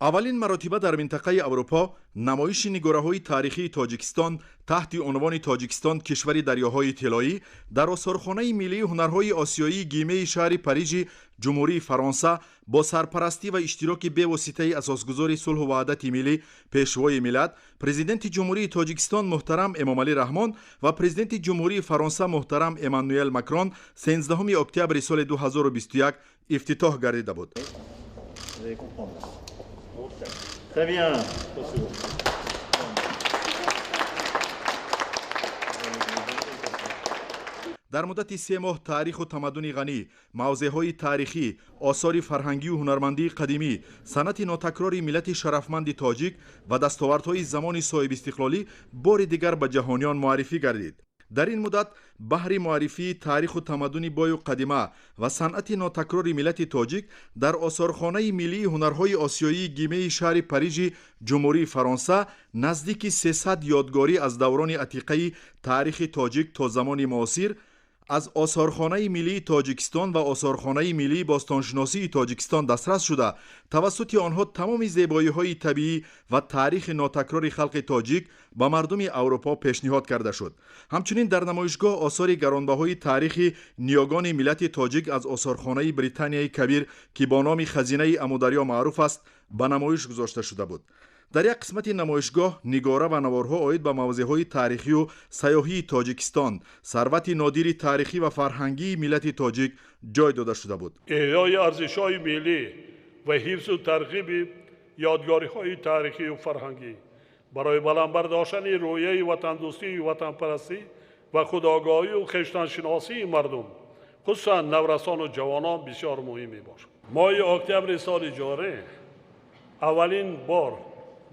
аввалин маротиба дар минтақаи аврупо намоиши нигораҳои таърихии тоҷикистон таҳти унвони тоҷикистон кишвари дарёҳои тиллоӣ дар осорхонаи миллии ҳунарҳои осиёии гимеи шаҳри парижи ҷумҳурии фаронса бо сарпарастӣ ва иштироки бевоситаи асосгузори сулҳу ваҳдати миллӣ пешвои миллат президенти ҷумҳурии тоҷикистон муҳтарам эмомалӣ раҳмон ва президенти ҷумҳурии фаронса муҳтарам эммануэл макрон 13 октябри соли 2021 ифтитоҳ гардида буд. Très bien. дар муддати 3 моҳ таъриху тамаддуни ғанӣ, мавзеъҳои таърихӣ, осори фарҳангию ҳунармандии қадимӣ, санъати нотакрори миллати шарафманди тоҷик ва дастовардҳои замони соҳибистиқлолӣ бори дигар ба ҷаҳониён муаррифӣ гардид. дар ин муддат баҳри муаррифии таъриху тамаддуни бою қадима ва санъати нотакрори миллати тоҷик дар осорхонаи миллии ҳунарҳои осиёии гимеи шаҳри парижи ҷумҳурии фаронса наздики 300 ёдгорӣ аз даврони атиқаи таърихи тоҷик то замони муосир аз осорхонаи миллии тоҷикистон ва осорхонаи миллии бостоншиносии тоҷикистон дастрас шуда тавассути онҳо тамоми зебоиҳои табиӣ ва таърихи нотакрори халқи тоҷик ба мардуми аврупо пешниҳод карда шуд. ҳамчунин дар намоишгоҳ осори гаронбаҳои таърихи ниёгони миллати тоҷик аз осорхонаи британияи кабир ки бо номи хазинаи амударё маъруф аст ба намоиш гузошта шуда буд. дар як қисмати намоишгоҳ нигора ва наворҳо оид ба мавзеъҳои таърихию сайёҳии тоҷикистон, сарвати нодири таърихӣ ва фарҳангии миллати тоҷик ҷой дода шуда буд. эҳёи арзишҳои миллӣ ва ҳифзу тарғиби ёдгориҳои таърихию фарҳангӣ барои баландбардоштани рӯҳияи ватандӯстию ватанпарастӣ ва худогоҳию хештаншиносии мардум, хусусан наврасону ҷавонон бисёр муҳим мебошад. моҳи октябри соли ҷорӣ аввалин бор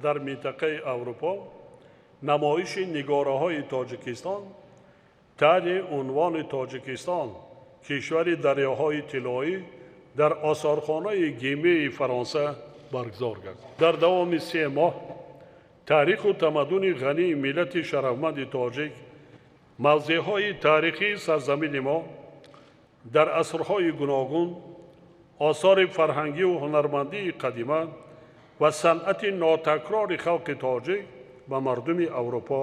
дар минтақаи аврупо намоиши нигораҳои тоҷикистон таҳти унвони тоҷикистон кишвари дарёҳои тиллоӣ дар осорхонаи гимеи фаронса баргузор гардид. дар давоми 3 моҳ таъриху тамаддуни ғании миллати шарафманди тоҷик мавзеъҳои таърихии сарзамини мо дар асрҳои гуногун осори фарҳангию ҳунармандии қадима ва санъати нотакрори халқи тоҷик ба мардуми аврупо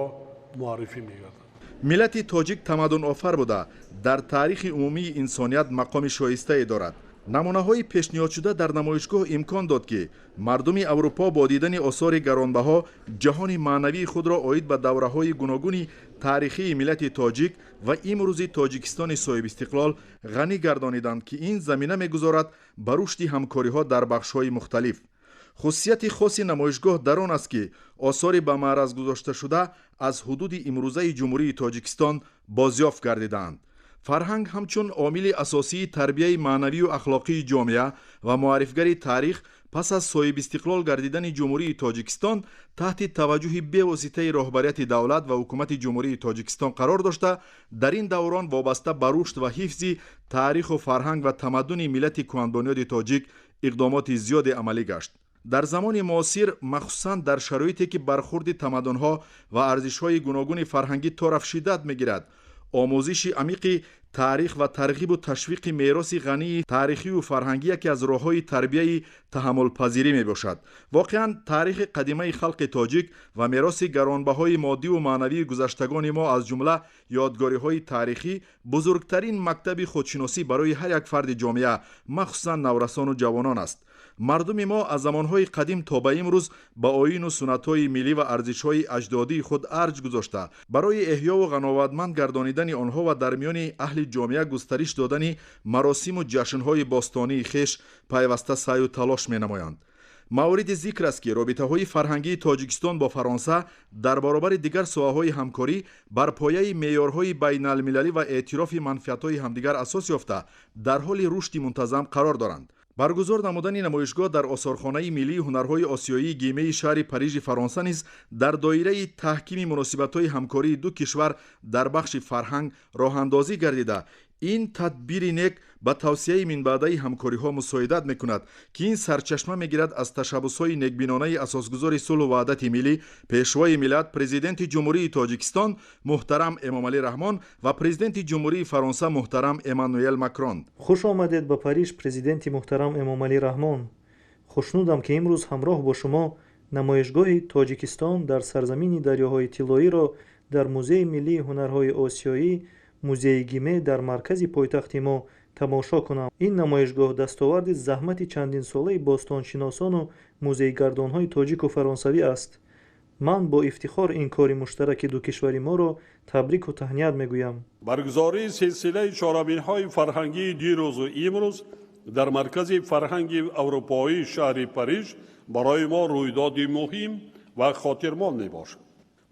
муаррифӣ мегардад. миллати тоҷик тамаддунофар буда дар таърихи умумии инсоният мақоми шоистае дорад. намунаҳои пешниҳодшуда дар намоишгоҳ имкон дод ки мардуми аврупо бо дидани осори гаронбаҳо ҷаҳони маънавии худро оид ба давраҳои гуногуни таърихии миллати тоҷик ва имрӯзи тоҷикистони соҳибистиқлол ғанӣ гардониданд ки ин замина мегузорад ба рушди ҳамкориҳо дар бахшҳои мухталиф. хусусияти хоси намоишгоҳ дар он аст ки осори ба маъраз гузошташуда аз ҳудуди имрӯзаи ҷумҳурии тоҷикистон бозёфт гардидаанд. фарҳанг ҳамчун омили асосии тарбияи маънавию ахлоқии ҷомеа ва муаррифгари таърих пас аз соҳибистиқлол гардидани ҷумҳурии тоҷикистон таҳти таваҷҷӯҳи бевоситаи роҳбарияти давлат ва ҳукумати ҷумҳурии тоҷикистон қарор дошта дар ин даврон вобаста ба рушд ва ҳифзи таъриху фарҳанг ва тамаддуни миллати кӯҳанбунёди тоҷик иқдомоти зиёде амалӣ гашт. дар замони муосир махсусан дар шароите ки бархурди тамаддунҳо ва арзишҳои гуногуни фарҳангӣ то рафшидат мегирад, омӯзиши амиқи таърих ва тарғибу ташвиқи мероси ғании таърихию фарҳангӣ яке аз роҳҳои тарбияи таҳаммулпазирӣ мебошад. воқеан таърихи қадимаи халқи тоҷик ва мероси гаронбаҳои моддиву маънавии гузаштагони мо аз ҷумла ёдгориҳои таърихӣ бузургтарин мактаби худшиносӣ барои ҳар як фарди ҷомеа, махсусан наврасону ҷавонон аст. мардуми мо аз замонҳои қадим то ба имрӯз ба оину суннатҳои миллӣ ва арзишҳои аҷдодии худ арҷ гузошта барои эҳёву ғановатманд гардонидани онҳо ва дар миёни аҳли ҷомеа густариш додани маросиму ҷашнҳои бостонии хеш пайваста саъю талош менамоянд. мавриди зикр аст ки робитаҳои фарҳангии тоҷикистон бо фаронса дар баробари дигар соҳаҳои ҳамкорӣ бар пояи меъёрҳои байналмилалӣ ва эътирофи манфиатҳои ҳамдигар асос ёфта дар ҳоли рушди мунтазам қарор доранд. баргузор намудани намоишгоҳ дар осорхонаи миллии ҳунарҳои осиёии гимеи шаҳри парижи фаронса низ дар доираи таҳкими муносибатҳои ҳамкории ду кишвар дар бахши фарҳанг роҳандозӣ гардида ин тадбири нек ба тавсияи минбаъдаи ҳамкориҳо мусоидат мекунад ки ин сарчашма мегирад аз ташаббусҳои некбинонаи асосгузори сулҳу ваҳдати миллӣ пешвои миллат президенти ҷумҳурии тоҷикистон муҳтарам эмомалӣ раҳмон ва президенти ҷумҳурии фаронса муҳтарам эммануэл макрон. хуш омадед ба париж президенти муҳтарам эмомалӣ раҳмон. хушнудам ки имрӯз ҳамроҳ бо шумо намоишгоҳи тоҷикистон дар сарзамини дарёҳои тиллоиро дар музеи миллии ҳунарҳои осиёӣ музеи гиме дар маркази пойтахти мо тамошо кунам. Ин намоишгоҳ дастоварди заҳмати чандинсолаи бостоншиносону музейгардонҳои тоҷику фаронсавӣ аст. ман бо ифтихор ин кори муштараки ду кишвари моро табрику таҳният мегӯям. баргузории силсилаи чорабинҳои фарҳангии дирӯзу имрӯз дар маркази фарҳанги аврупоии шаҳри Париж барои мо рӯйдоди муҳим ва хотирмон мебошад.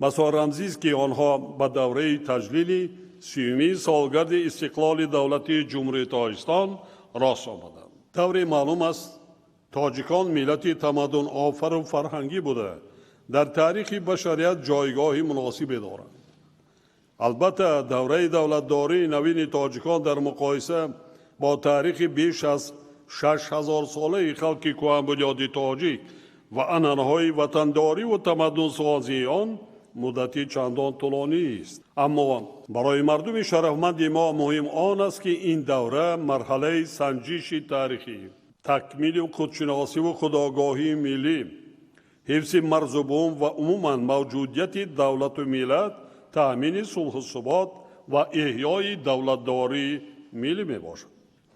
масо рамзист ки онҳо ба давраи таҷлили 30-умии солгарди истиқлоли давлати ҷумҳурии Тоҷикистон рост омаданд. тавре маълум аст, тоҷикон миллати тамаддунофару фарҳангӣ буда дар таърихи башарият ҷойгоҳи муносибе доранд. албатта давраи давлатдории навини тоҷикон дар муқоиса бо таърихи беш аз 6000 солаи халки кӯҳанбунёди тоҷик ва анъанаҳои ватандориву тамаддунсозии он муддати чандон тӯлонист. аммо барои мардуми шарафманди мо муҳим он аст ки ин давра марҳалаи санҷиши таърихӣ, такмили худшиносиву худогоҳии миллӣ, ҳифзи марзу бум ва умуман мавҷудияти давлату миллат, таъмини сулҳу субот ва эҳёи давлатдории миллӣ мебошад.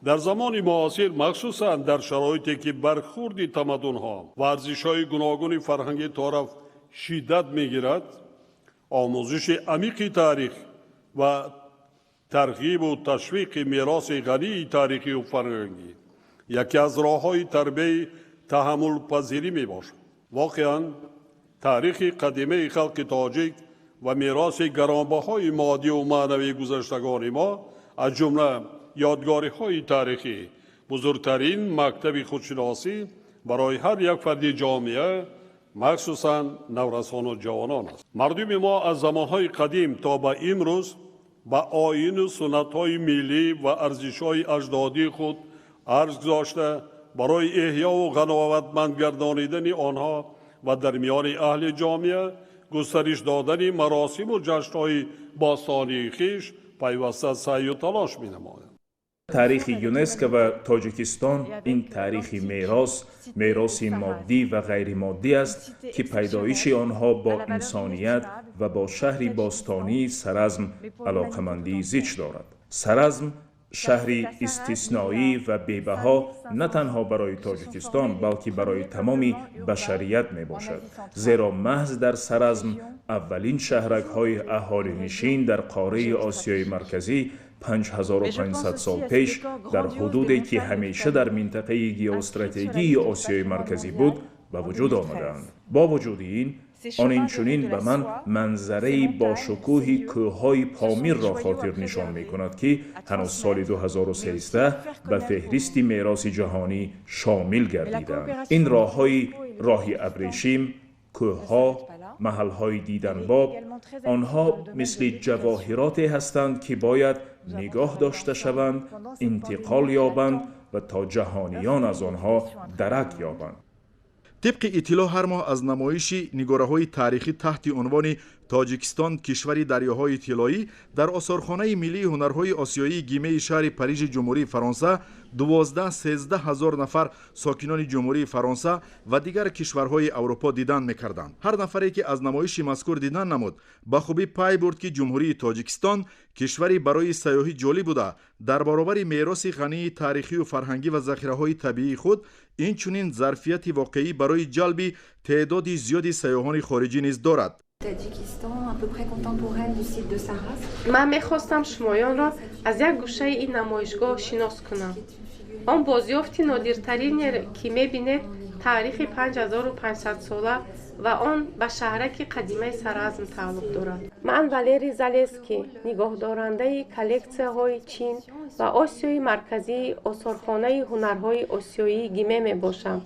дар замони муосир махсусан дар шароите ки бархурди тамаддунҳо ва арзишҳои гуногуни фарҳанги тораф шиддат мегирад, омӯзиши амиқи таърих ва тарғибу ташвиқи мероси ғании таърихию фарҳангӣ яке аз роҳҳои тарбияи таҳаммулпазирӣ мебошад. воқеан таърихи қадимаи халқи тоҷик ва мероси гаронбаҳои моддию маънавии гузаштагони мо аз ҷумла ёдгориҳои таърихӣ бузургтарин мактаби худшиносӣ барои ҳар як фарди ҷомеа, махсусан наврасону ҷавонон аст. мардуми мо аз замонҳои қадим то ба имрӯз ба оину суннатҳои миллӣ ва арзишҳои аҷдодии худ арз гузошта барои эҳёву ғановатманд гардонидани онҳо ва дар миёни аҳли ҷомеа густариш додани маросиму ҷашнҳои бостонии хиш пайваста саъю талош менамоянд. таърихи юнеско ва тоҷикистон ин таърихи мероси моддӣ ва ғайримоддӣ аст ки пайдоиши онҳо бо инсоният ва бо шаҳри бостонии Саразм алоқамандии зич дорад. Саразм шаҳри истисноӣ ва бебаҳо на танҳо барои тоҷикистон, балки барои тамоми башарият мебошад. зеро маҳз дар Саразм аввалин шаҳракҳои аҳолинишин дар қораи Осиёи марказӣ 5500 сол пеш дар ҳудуде ки ҳамеша дар минтақаи геостратегии Осиёи марказӣ буд ба вуҷуд омадаанд. бо вуҷуди ин, он инчунин ба ман манзараи бошукӯҳи кӯҳҳои Помирро хотир нишон мекунад ки ҳанӯз соли 2013 ба феҳристи мероси ҷаҳонӣ шомил гардидаанд. ин роҳҳои роҳи абрешим, кӯҳҳо, маҳалҳои диданбоб, онҳо мисли ҷавоҳироте ҳастанд ки бояд нигоҳ дошта шаванд, интиқол ёбанд ва то ҷаҳониён аз онҳо дарак ёбанд. طبق اطلاع هر ماه از نمایش نگاره‌های تاریخی تحت عنوان تاجیکستان کشوری دریاهای طلایی در آثارخانه ملی هنرهای آسیایی گیمه شهر پاریژ جمهوری فرانسه 12-13 هزار نفر ساکنان جمهوری فرانسه و دیگر کشورهای اروپا دیدن می‌کردند. هر نفری که از نمایش مذکور دیدن نمود به خوبی پی برد که جمهوری تاجیکستان کشوری برای سیاحی جالب بوده در برابر میراث غنی تاریخی و فرهنگی و ذخیره‌های طبیعی خود اینچنین ظرفیت واقعی برای جلب تعداد زیادی سیاحان خارجی نیز دارد. من میخواستم شمایان را از یک گوشه این نمایشگاه شناس کنم. آن بازیافتی نادرترین که میبینید تاریخ 5500 ساله و آن به شهرک قدیمه سرازم تعلق دارد. من والری زالسکی نگاه دارنده کلکسیه های چین و آسیای مرکزی آثارخانه هنرهای آسیایی گیمه می باشم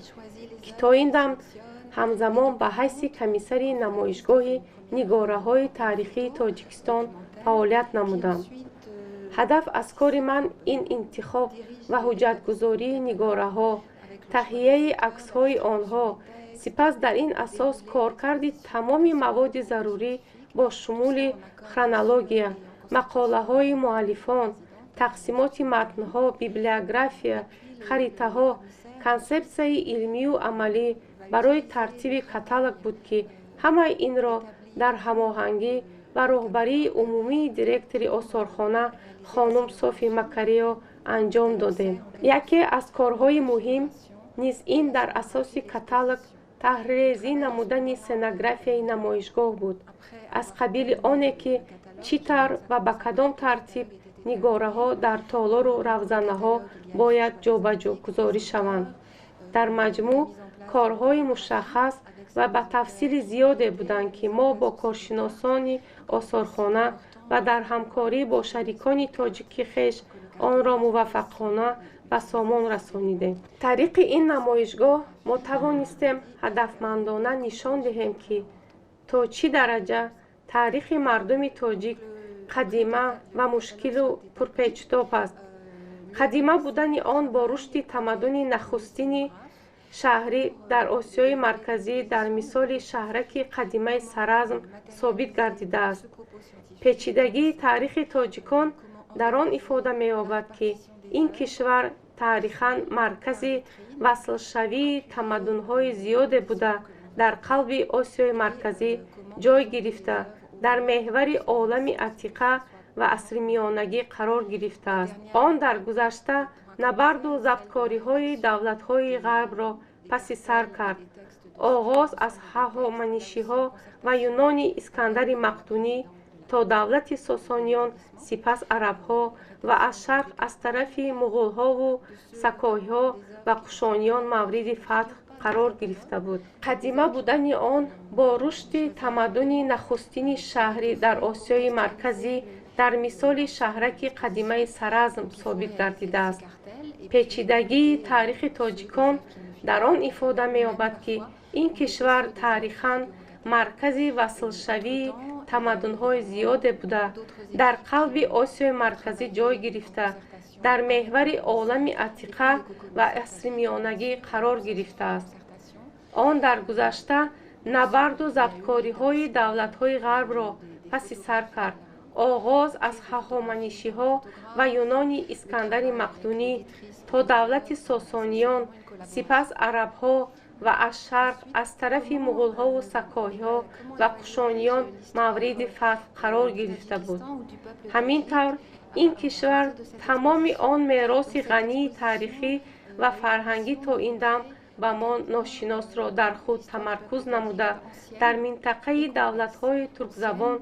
که تا این دم همزمان به حیث کمیسری نمایشگاه نگاره های تاریخی تاجیکستان فعالیت نمودم. هدف از کار من این انتخاب و حجتگذاری نگاره ها، تهیه عکس های آنها، سپس در این اساس کار کردید تمام مواد ضروری با شمول خرونولوژی، مقاله های مؤلفان، تقسیمات متن ها، بیبلیوگرافی، خریطه ها، консепсияи илмию амалӣ барои тартиби каталог буд, ки ҳамаи инро дар ҳамоҳангӣ ва роҳбарии умумии директори осорхона хонум Софи Макарио анҷом додем. Яке аз корҳои муҳим низ ин дар асоси каталог таҳриррезӣ намудани сценографияи намоишгоҳ буд, аз қабили оне ки чӣ тавр ва ба кадом тартиб нигораҳо дар толору равзанаҳо бояд ҷобаҷо гузорӣ шаванд. дар маҷмӯъ корҳои мушаххас ва ба тафсили зиёде буданд, ки мо бо коршиносони осорхона ва дар ҳамкорӣ бо шарикони тоҷики хеш онро муваффақона ба сомон расонидем. тариқи ин намоишгоҳ мо тавонистем ҳадафмандона нишон диҳем, ки то чӣ дараҷа таърихи мардуми тоҷик қадима ва мушкилу пурпечтоб аст. қадима будани он бо рушди тамаддуни нахустини шаҳрӣ дар Осиёи Марказӣ дар мисоли шаҳраки қадимаи Саразм собит гардидааст. печидагии таърихи тоҷикон дар он ифода меёбад, ки ин кишвар таърихан маркази васлшавии тамаддунҳои зиёде буда дар қалби Осиёи Марказӣ ҷой гирифта, дар меҳвари олами атиқа ва асримиёнагӣ қарор гирифтааст. Он дар гузашта набарду забткориҳои давлатҳои ғарбро паси сар кард. оғоз аз ҳахоманишиҳо ва юнони Искандари Мақдунӣ то давлати Сосониён, сипас арабҳо ва аз шарқ аз тарафи муғулҳову сакоҳиҳо ва қушониён мавриди фатҳ қарор гирифта буд. қадима будани он бо рушди тамаддуни нахустини шаҳрӣ дар Осиёи Марказӣ дар мисоли шаҳраки қадимаи Саразм собит гардидааст. печидагии таърихи тоҷикон дар он ифода меёбад, ки ин кишвар таърихан маркази васлшавии тамаддунҳои зиёде буда дар қалби Осиёи Марказӣ ҷой гирифта, дар меҳвари олами атиқа ва асримиёнагӣ қарор гирифтааст. он дар гузашта набарду забткориҳои давлатҳои ғарбро паси сар кард. оғоз аз ҳахоманишиҳо ва юнони Искандари Мақдунӣ то давлати Сосониён, сипас арабҳо ва аз шарқ аз тарафи муғулҳову сакоҳиҳо ва қушониён мавриди фатҳ қарор гирифта буд. ҳамин тавр ин кишвар тамоми он мероси ғании таърихӣ ва фарҳангӣ то ин дам ба мо ношиносро дар худ тамаркуз намуда, дар минтақаи давлатҳои туркзабон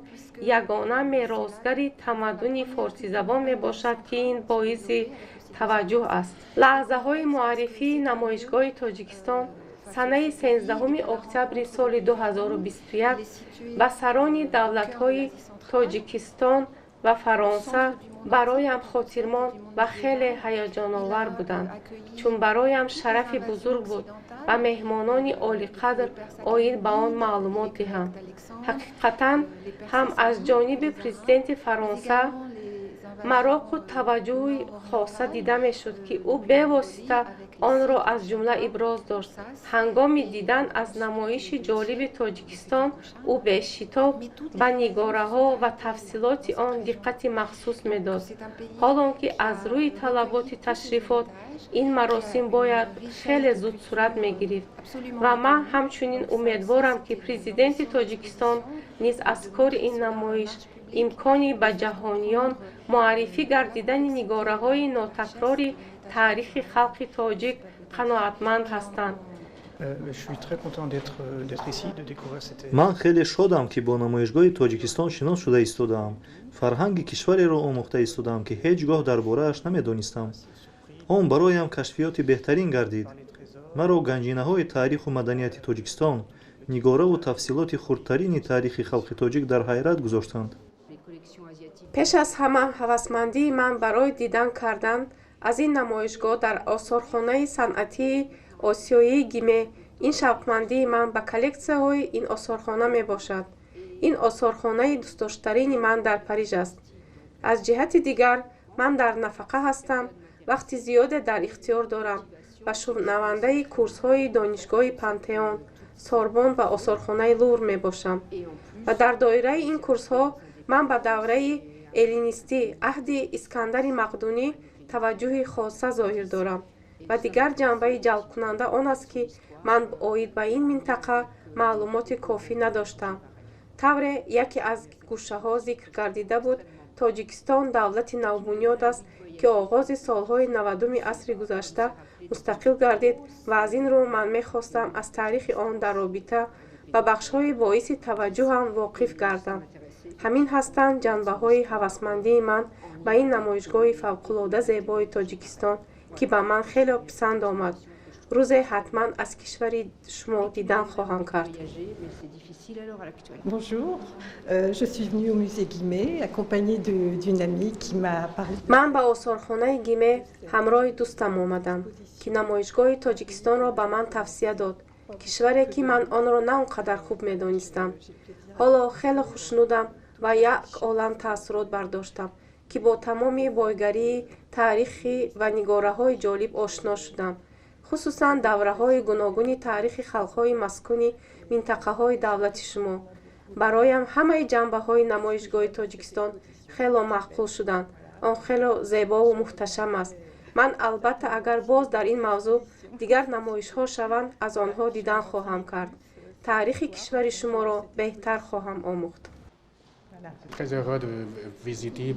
ягона меросгари тамаддуни форсизабон мебошад, ки ин боиси таваҷҷӯҳ аст. лаҳзаҳои муаррифии намоишгоҳи Тоҷикистон санаи 13 октябри соли 2021 ба сарони давлатҳои Тоҷикистон ва Фаронса бароям хотирмон ва хеле ҳаяҷоновар буданд, чун бароям шарафи бузург буд ба меҳмонони олиқадр оид ба он маълумот диҳам. ҳақиқатан ҳам аз ҷониби президенти Фаронса маро худ таваҷҷӯҳи хоса дида мешуд, ки ӯ бевосита онро аз ҷумла иброз дошт. ҳангоми дидан аз намоиши ҷолиби Тоҷикистон ӯ бешитоб ба нигораҳо ва тафсилоти он диққати махсус медод. ҳолон ки аз рӯи талаботи ташрифот ин маросим бояд хеле зуд сурат мегирифт ва ман ҳамчунин умедворам, ки президенти Тоҷикистон низ аз кори ин намоиш имкони ба ҷаҳониён муаррифӣ гардидани нигораҳои нотакрори таърихи халқи тоҷик қаноатманд ҳастанд. ман хеле шодам, ки бо намоишгоҳи Тоҷикистон шинос шуда истодаам. фарҳанги кишвареро омӯхта истодаам, ки ҳеҷ гоҳ дар борааш намедонистам. он бароям кашфиёти беҳтарин гардид. маро ганҷинаҳои таъриху маданияти Тоҷикистон, нигораву тафсилоти хурдтарини таърихи халқи тоҷик дар ҳайрат гузоштанд. пеш аз ҳама ҳавасмандии ман барои дидан кардан аз ин намоишгоҳ дар осорхонаи санъатии осиёии ГИМЕ, ин шавқмандии ман ба коллексияҳои ин осорхона мебошад. ин осорхонаи дӯстдоштарини ман дар Париж аст. аз ҷиҳати дигар ман дар нафақа ҳастам, вақти зиёде дар ихтиёр дорам ва шунавандаи курсҳои донишгоҳи Пантеон, Сорбон ва осорхонаи Лувр мебошам. ва дар доираи ин курсҳо ман ба давраи эллинистӣ, аҳди Искандари Мақдунӣ таваҷҷӯҳи хоса зоҳир дорам. ва дигар ҷанбаи ҷалбкунанда он аст, ки ман оид ба ин минтақа маълумоти кофӣ надоштам. тавре яке аз гӯшаҳо зикр гардида буд, тоҷикистон давлати навбунёд аст, ки оғози солҳои 90-уми асри гузашта мустақил гардид ва аз ин рӯ ман мехостам аз таърихи он дар робита ба бахшҳои боиси таваҷҷӯҳам воқиф гардам. ҳамин ҳастанд ҷанбаҳои ҳавасмандии ман ба ин намоишгоҳи фавқулода зебои Тоҷикистон, ки ба ман хеле писанд омад. рӯзе ҳатман аз кишвари шумо дидан хоҳам кард. Bonjour, je suis venue au musée Guimet accompagnée d'une amie qui m'a parlé. ман ба осорхонаи Гиме ҳамроҳи дӯстам омадам, ки намоишгоҳи Тоҷикистонро ба ман тавсия дод, кишваре ки ман онро на он қадар хуб медонистам. ҳоло хеле хушнудам ва як олам таассурот бардоштам, ки бо тамоми бойгарии таърихӣ ва нигораҳои ҷолиб ошно шудам. хусусан давраҳои гуногуни таърихи халқҳои маскуни минтақаҳои давлати шумо. бароям ҳамаи ҷанбаҳои намоишгоҳи Тоҷикистон хело маъқул шуданд. он хело зебову муҳташам аст. ман албатта агар боз дар ин мавзӯъ дигар намоишҳо шаванд, аз онҳо дидан хоҳам кард. таърихи кишвари шуморо беҳтар хоҳам омӯхт. Très heureux de visiter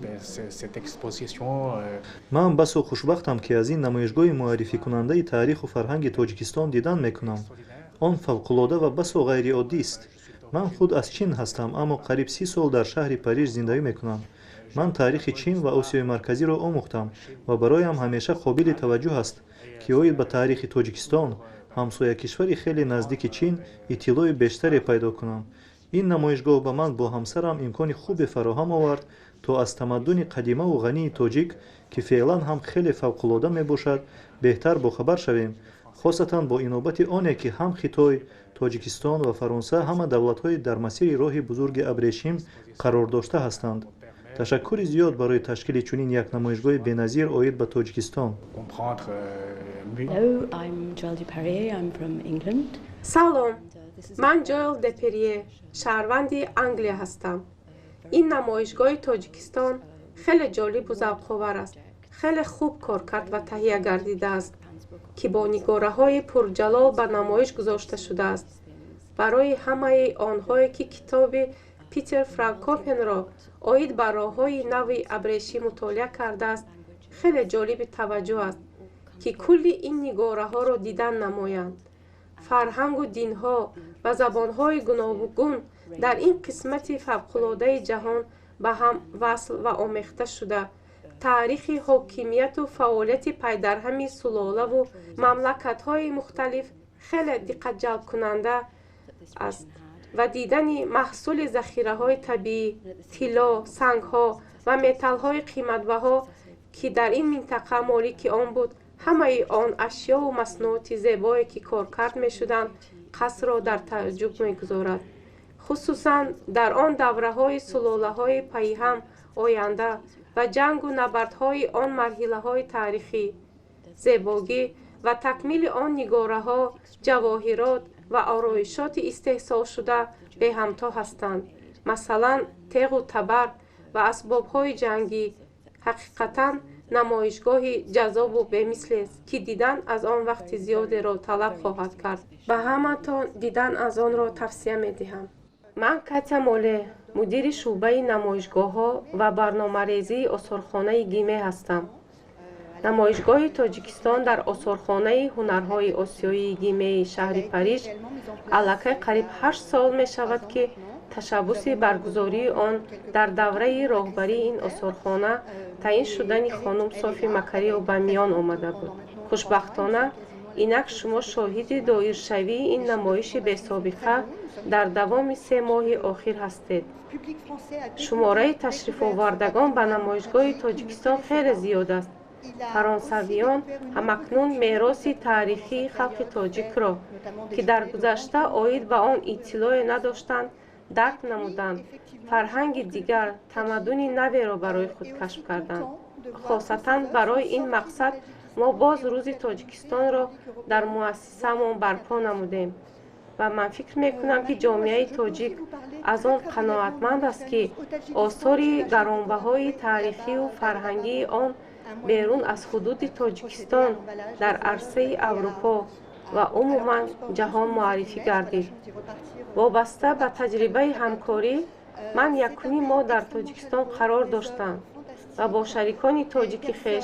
cette exposition. ман басо хушбахтам, ки аз ин намоишгоҳи муаррификунандаи таъриху фарҳанги Тоҷикистон дидан мекунам. он фавқулода ва басо ғайриоддист. ман худ аз чин ҳастам, аммо қариб 30 сол дар шаҳри Париж зиндагӣ мекунам. ман таърихи Чин ва Осиёи Марказиро омӯхтам ва бароям ҳамеша қобили таваҷҷӯҳ аст, ки оид ба таърихи Тоҷикистон, ҳамсоя кишвари хеле наздики Чин, иттилои бештаре пайдо кунам. ин намоишгоҳ ба ман бо ҳамсарам имкони хубе фароҳам овард, то аз тамаддуни қадимаву ғании тоҷик, ки феълан ҳам хеле фавқулода мебошад, беҳтар бохабар шавем, хосатан бо инобати оне, ки ҳам Хитой, Тоҷикистон ва Фаронса ҳама давлатҳои дар масири роҳи бузурги абрешим қарор дошта ҳастанд. ташаккури зиёд барои ташкили чунин як намоишгоҳи беназир оид ба Тоҷикистон. Hello, I'm Joel Duperrier. I'm from England. салом, ман Ҷоэл Деперие, шаҳрванди Англия ҳастам. ин намоишгоҳи Тоҷикистон хеле ҷолибу завқовар аст. хеле хуб коркард ва таҳия гардидааст, ки бо нигораҳои пурҷалол ба намоиш гузошта шудааст. барои ҳамаи онҳое, ки китоби Питер Франкопенро оид ба роҳҳои нави абрешӣ мутолиа кардааст, хеле ҷолиби таваҷҷӯҳ аст, ки кулли ин нигораҳоро дидан намоянд. фарҳангу динҳо ва забонҳои гуногун дар ин қисмати фавқулодаи ҷаҳон ба ҳам васл ва омехта шуда, таърихи ҳокимияту фаъолияти пайдарҳами сулолаву мамлакатҳои мухталиф хеле диққатҷалбкунанда аст ва дидани маҳсули захираҳои табиӣ, тилло, сангҳо ва металлҳои қиматбаҳо, ки дар ин минтақа молики он буд, ҳамаи он ашёву маснуоти зебое, ки коркард мешуданд, қасрро дар тааҷҷуб мегузорад. хусусан дар он давраҳои сулолаҳои пайҳам оянда ва ҷангу набардҳои он марҳилаҳои таърихӣ. зебогӣ ва такмили он нигораҳо, ҷавоҳирот ва ороишоти истеҳсолшуда беҳамто ҳастанд. масалан, теғу табар ва асбобҳои ҷангӣ. ҳақиқатан намоишгоҳи ҷаззобу бемислест, ки дидан аз он вақти зиёдеро талаб хоҳад кард. ба ҳаматон дидан аз онро тавсия медиҳам. ман Катя Моле, мудири шуъбаи намоишгоҳҳо ва барномарезии осорхонаи Гиме ҳастам. намоишгоҳи Тоҷикистон дар осорхонаи ҳунарҳои осиёии Гимеи шаҳри Париж аллакай қариб 8 сол мешавад, ки ташаббуси баргузории он дар давраи роҳбарии ин осорхона таъин шудани хонум Софи Макариёв ба миён омада буд. хушбахтона инак шумо шоҳиди доиршавии ин намоиши бесобиқа дар давоми 3 моҳи охир ҳастед. шумораи ташрифовардагон ба намоишгоҳи Тоҷикистон хеле зиёд аст. фаронсавиён ҳамакнун мероси таърихии халқи тоҷикро, ки дар гузашта оид ба он иттилое надоштанд, дарк намуданд. фарҳанги дигар, тамаддуни наверо барои худ кашф карданд. хосатан барои ин мақсад мо боз рӯзи Тоҷикистонро дар муассисаамон барпо намудем ва ман фикр мекунам, ки ҷомеаи тоҷик аз он қаноатманд аст, ки осори гаронбаҳои таърихиву фарҳангии он بیرون از حدود تاجیکستان در عرصه اروپا و عموما جهان معرفی گردید. وابسته به تجربه همکاری، من یکمی ما در تاجیکستان قرار داشتم و با شریکان تاجیکی خویش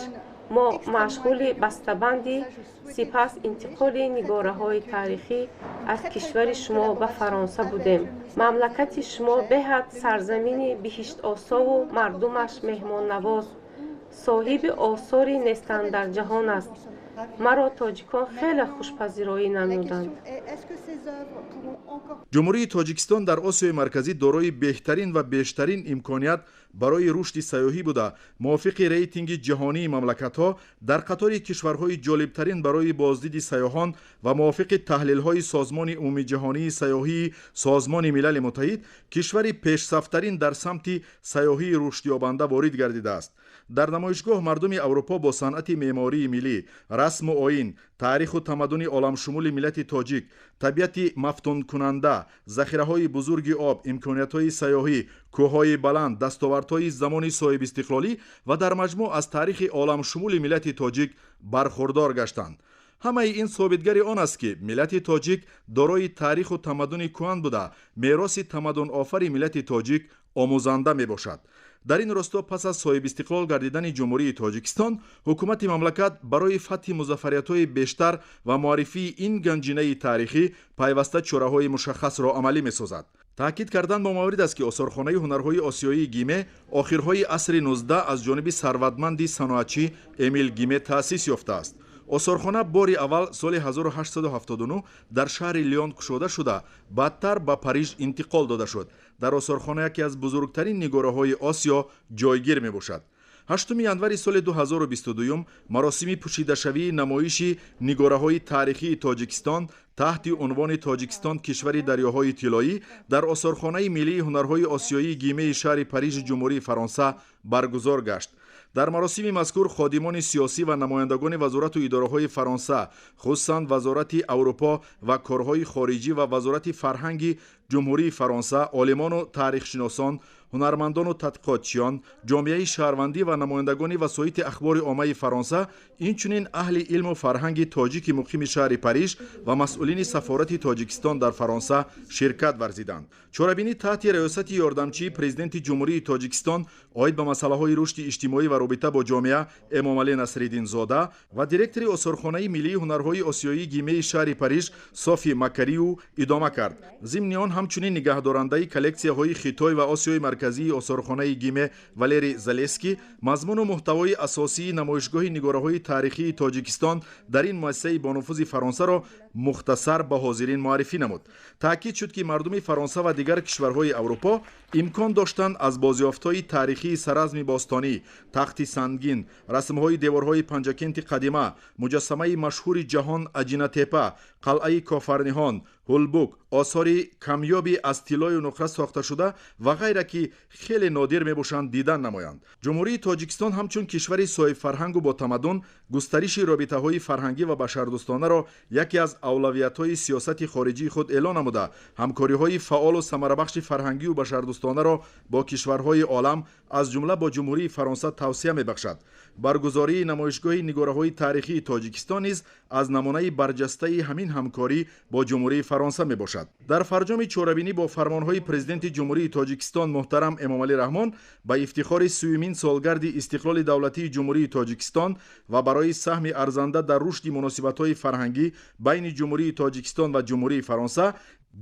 ما مشغول بسته‌بندی سپس انتقال نگاره‌های تاریخی از کشور شما به فرانسه بودیم. مملکت شما بهت سرزمین بهشت آسا و مردمش مهمان نواز، صاحب آثار نیستند در جهان است. مرا تاجیکان خیلی خوشپذیرایی نمودند. جمهوری تاجیکستان در آسیای مرکزی دارای بهترین و بیشترین امکانیت برای رشد سیاحی بوده. موافق ریتینگ جهانی مملکت‌ها در قطار کشورهای جالبترین برای بازدید سیاحان و موافق تحلیل‌های سازمان عمومی جهانی سیاحی سازمان ملل متحد، کشور پیشرفت‌ترین در سمت سیاحی رشد یابنده وارد گردیده است. در نمایشگاه مردم اروپا با صنعت معماری ملی، رسم و آیین، تاریخ و تمدن عالم شمول ملت تاجیک، طبیعت مفتون کننده، ذخیره‌های بزرگ آب، امکانیت‌های سیاحی، کوه‌های بلند، دستاوردهای زمان صاحب استقلالی و در مجموع از تاریخ عالم شمول ملت تاجیک برخوردار گشتند. همه این ثابتگر آن است که ملت تاجیک دارای تاریخ و تمدن کهن بوده. میراث تمدن آفر ملت تاجیک آموزنده می باشد. در این راستا پس از صاحب استقلال گردیدن جمهوری تاجیکستان، حکومت مملکت برای فتح مظفریت‌های بیشتر و معرفی این گنجینه تاریخی پیوسته چاره‌های مشخص را عملی می‌سازد. تاکید کردن با موارد است که آثارخانه هنرهای آسیایی گیمه آخرهای عصر 19 از جانب ثروتمند صنعتچی امیل گیمه تأسیس یافته است. آثارخانه باری اول سال 1879 در شهر لیون گشوده شده، بعدتر به پاریژ انتقال داده شد. در آثارخانه یکی از بزرگترین نگاره‌های آسیا جایگیر می باشد. 8 ینور سال 2022 مراسم پوشیده‌شوی نمایش نگاره‌های تاریخی تاجیکستان تحت عنوان تاجیکستان کشور دریاهای طلایی در آثارخانه ملی هنرهای آسیایی گیمه شهر پاریژ جمهوری فرانسه برگزار گشت. در مراسم مذکور خادمان سیاسی و نمایندگان وزارت و اداره‌های فرانسه، خصوصاً وزارت اروپا و کارهای خارجی و وزارت فرهنگ جمهوری فرانسه، عالمان و تاریخ‌شناسان، هنرمندان و تحقیقاتچیان، جامعه شهروندی و نمایندگان وسایط اخبار عامه فرانسه، اینچنین اهل علم و فرهنگ تاجیک مقیم شهر پاریژ و مسئولین سفارت تاجیکستان در فرانسه شرکت ورزیدند. چاره‌بینی تحت ریاست یاردمچی پرزیدنت جمهوری تاجیکستان عاید به مسائل رشد اجتماعی و رابطه با جامعه امامعلی نصرالدین زاده و دیرکتور آثارخانه ملی هنرهای آسیایی گیمه شهر پاریژ صوفی مکاریو ادامه کرد. ضمن آن همچنین نگهدارنده کلکسی‌های خطای و آسیای مرکزی آثارخانه گیمه والری زالسکی مضمون و محتوای اساسی نمایشگاه نگاره‌های تاریخی تاجیکستان در این مؤسسه با نفوذ فرانسه را مختصر به حاضرین معرفی نمود. تاکید شد که مردم فرانسه و دیگر کشورهای اروپا امکان داشتند از بازیافت‌های تاریخی سرزم باستانی، تخت سنگین، رسم‌های دیوارهای پنجکنت قدیمه، مجسمه مشهور جهان اجینه تپه، قلعه کافرنیهان، هولبوک، آثار کمیابی از طلای و نقره ساخته شده و غیره که خیلی نادر میباشند دیدن نمایند. جمهوری تاجیکستان همچون کشور صاحب فرهنگ و با تمدن گسترش رابطه‌های فرهنگی و بشردوستانه را یکی از اولویت‌های سیاست خارجی خود اعلان نموده، همکاری‌های فعال و ثمره‌بخش فرهنگی و بشردوستانه را با کشورهای عالم از جمله با جمهوری فرانسه توصیه می‌بخشد. برگزاری نمایشگاه نگاره‌های تاریخی تاجیکستان نیز از نمونه برجسته همین همکاری با جمهوری فرانسه میباشد. در فرجام چاره‌بینی با فرمانهای پرزیدنت جمهوری تاجیکستان محترم امامعلی رحمان به افتخار 30مین سالگرد استقلال دولتی جمهوری تاجیکستان و برای سهم ارزنده در رشد مناسبت‌های فرهنگی بین جمهوری تاجیکستان و جمهوری فرانسه،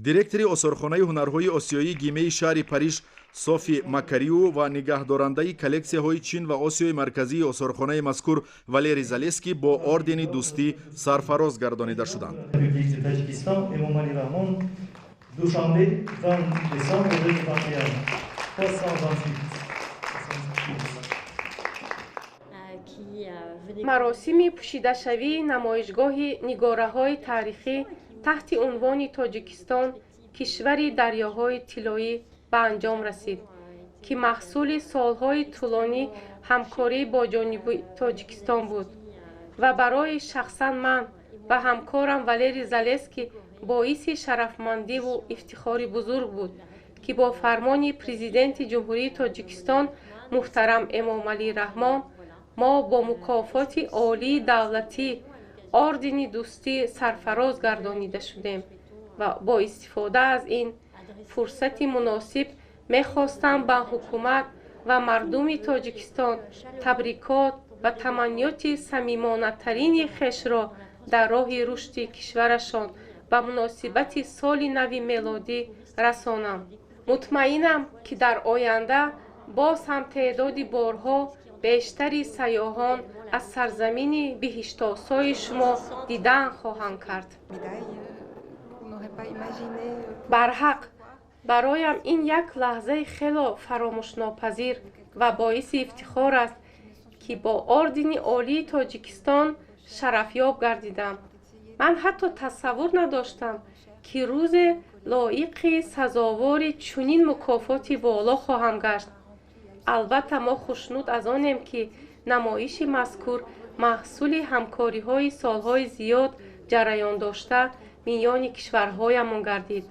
دیرکتور آثارخانه هنرهای آسیایی گیمه شهر پاریژ صوفی مکاریو و نگهدارنده کلکسی‌های چین و آسیای مرکزی آثارخانه مذکور والری زالسکی با اردن دوستی سرفراز گردانیده شدند. امامعلی رحمان دوشنبه 20 دسامبر 2021 مراسم پوشیده‌شوی نمایشگاه نگاره‌های تاریخی تحت عنوان تاجیکستان کشور دریاهای طلایی به انجام رسید که محصول سالهای طولانی همکاری با جانب تاجیکستان بود و برای شخصا من و همکارم والری زالسکی باعث شرفمندی و افتخار بزرگ بود که با فرمان پرزیدنت جمهوری تاجیکستان محترم امامعلی رحمان ما با مکافات عالی دولتی اردن دوستی سرفراز گردانیده شدیم و با استفاده از این فرصت مناسب میخواستم به حکومت و مردم تاجیکستان تبریکات و تمنیات صمیمانه ترین خویش را در راه رشد کشورشان به مناسبت سال نو میلادی رسانم. مطمئنم که در آینده باز هم تعداد بارها بیشتری سیاحان از سرزمین بهشت‌آسای شما دیدن خواهند کرد. برحق برایم این یک لحظه خیلی فراموش‌ناپذیر و باعث افتخار است که با اردن عالی تاجیکستان شرفیاب گردیدم. من حتی تصور نداشتم که روز لایق سزاوار چنین مکافاتی والا خواهم گشت. البته ما خوشنود از آنیم که نمایش مذکور محصول همکاری‌های سالهای زیاد جریان داشته میان کشورهایمان گردید.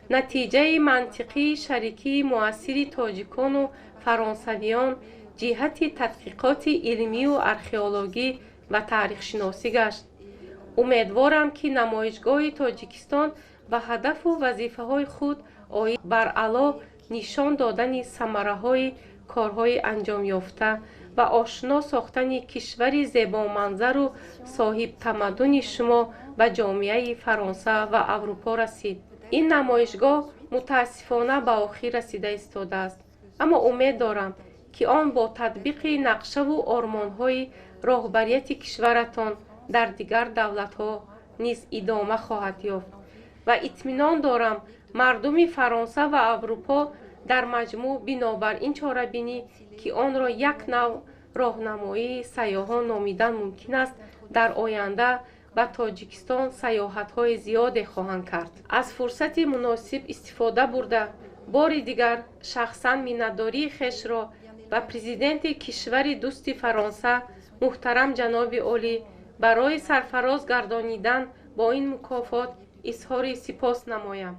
نتیجه منطقی شریکی مؤثر تاجیکان و فرانسویان جهت تحقیقات علمی و ارخئولوژی و تاریخ شناسی گشت. امیدوارم که نمایشگاه تاجیکستان به هدف و وظیفه‌های خود آید بر علا نشان دادن ثمره‌های کارهای انجام یافته و آشنا ساختن کشوری زیبا منظر و صاحب تمدن شما به جامعه فرانسه و اروپا رسید. این نمایشگاه متاسفانه به آخر رسیده ایستاده است، اما امید دارم که آن با تطبیق نقشه و آرمان‌های راهبریت کشورتان در دیگر دولت‌ها نیز ادامه خواهد یافت و اطمینان دارم مردم فرانسه و اروپا در مجموع بنابر این چاره‌بینی که آن را یک نوع راهنمایی سیاحان نامیدن ممکن است در آینده به تاجیکستان سیاحت‌های زیاد خواهند کرد. از فرصت مناسب استفاده برده بار دیگر شخصاً منتداری خویش را به پرزیدنت کشور دوست فرانسه محترم جناب عالی برای سرفراز گردانیدن با این مکافات اظهار سپاس نمایم.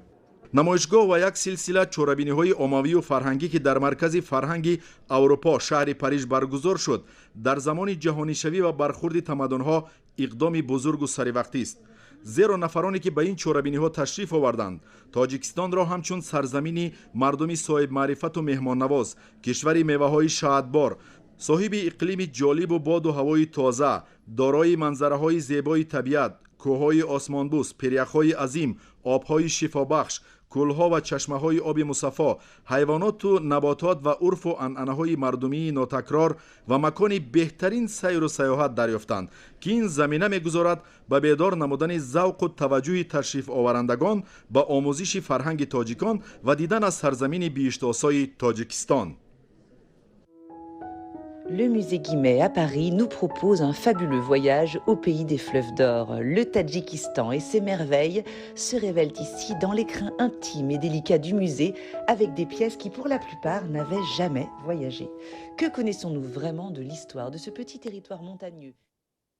نمایشگاه و یک سلسله چوربینی‌های عمومی و فرهنگی که در مرکز فرهنگی اروپا شهر پاریژ برگزار شد در زمان جهانی شوی و برخورد تمدن‌ها اقدام بزرگ و سریوقتی است. زیرا نفرانی که به این چوربینی‌ها تشریف آوردند تاجیکستان را همچون سرزمینی مردمی صاحب معرفت و مهمان نواز، کشوری میوه‌های شادبار، صاحب اقلیم جالب و باد و هوای تازه، دارای منظره‌های زیبای طبیعت، کوههای آسمانبوس، پریخ‌های عظیم، آب‌های شفابخش، کلها و چشمه‌های آب مصفا، حیوانات و نباتات و عرف و عنعنه‌های مردمی ناتکرار و مکان بهترین سیر و سیاحت دریافتند که این زمینه می‌گذارد به بیدار نمودن ذوق و توجه تشریف آورندگان به آموزش فرهنگ تاجیکان و دیدن از سرزمین بهشت‌آسای تاجیکستان. Le musée Guimet à Paris nous propose un fabuleux voyage au pays des fleuves d'or. Le Tadjikistan et ses merveilles se révèlent ici dans l'écrin intime et délicat du musée avec des pièces qui pour la plupart n'avaient jamais voyagé. Que connaissons-nous vraiment de l'histoire de ce petit territoire montagneux ?